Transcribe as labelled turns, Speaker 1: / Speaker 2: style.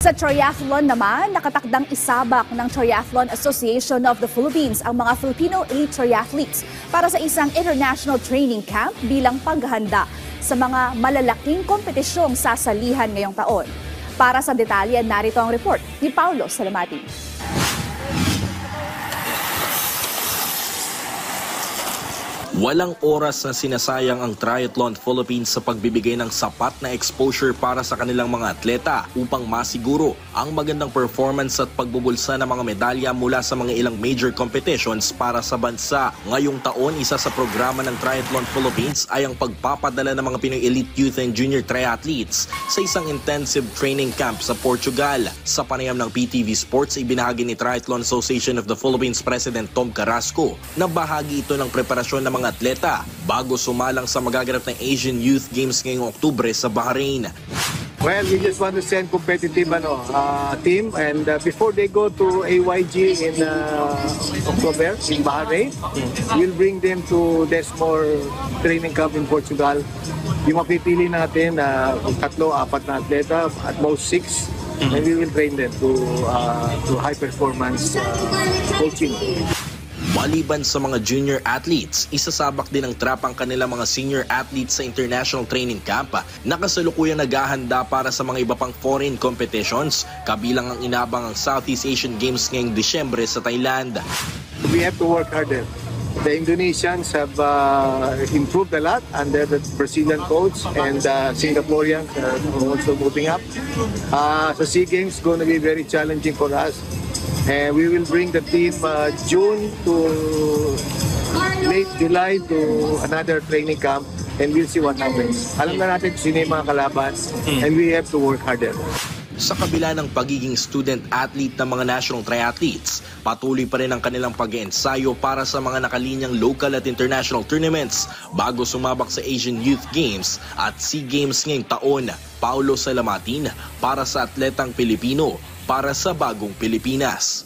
Speaker 1: Sa triathlon naman, nakatakdang isabak ng Triathlon Association of the Philippines ang mga Filipino elite triathletes para sa isang international training camp bilang paghahanda sa mga malalaking kompetisyong sasalihan ngayong taon. Para sa detalye, narito ang report ni Paulo Salamati.
Speaker 2: Walang oras na sinasayang ang Triathlon Philippines sa pagbibigay ng sapat na exposure para sa kanilang mga atleta upang masiguro ang magandang performance at pagbubulsa ng mga medalya mula sa mga ilang major competitions para sa bansa. Ngayong taon, isa sa programa ng Triathlon Philippines ay ang pagpapadala ng mga Pinoy elite youth and junior triathletes sa isang intensive training camp sa Portugal. Sa panayam ng PTV Sports, ibinahagi ni Triathlon Association of the Philippines President Tom Carrasco na bahagi ito ng preparasyon ng mga atleta bago sumalang sa magaganap ng Asian Youth Games ngayong Oktubre sa Bahrain.
Speaker 3: Well, we just want to send competitive team, and before they go to AYG in October in Bahrain, we'll bring them to Desmore training camp in Portugal. Yung mapipili natin tatlo, apat na atleta, at most 6, and we will train them to high performance coaching.
Speaker 2: Maliban sa mga junior athletes, isasabak din ng trap ang kanilang mga senior athletes sa international training camp na kasalukuyang naghahanda para sa mga iba pang foreign competitions, kabilang ang inabang ang Southeast Asian Games ngayong Disyembre sa Thailand.
Speaker 3: We have to work harder. The Indonesians have improved a lot under the Brazilian coach, and Singaporeans are also moving up. So SEA Games going to be very challenging for us. And we will bring the team June to late July to another training camp, and we'll see what happens. Alam na natin sino yung mga kalaban, and we have to work harder.
Speaker 2: Sa kabila ng pagiging student-athlete ng mga national triathletes, patuloy pa rin ang kanilang pag-iensayo para sa mga nakalinyang local at international tournaments bago sumabak sa Asian Youth Games at SEA Games ngayong taon. Paulo Salamatin para sa Atletang Pilipino, para sa Bagong Pilipinas.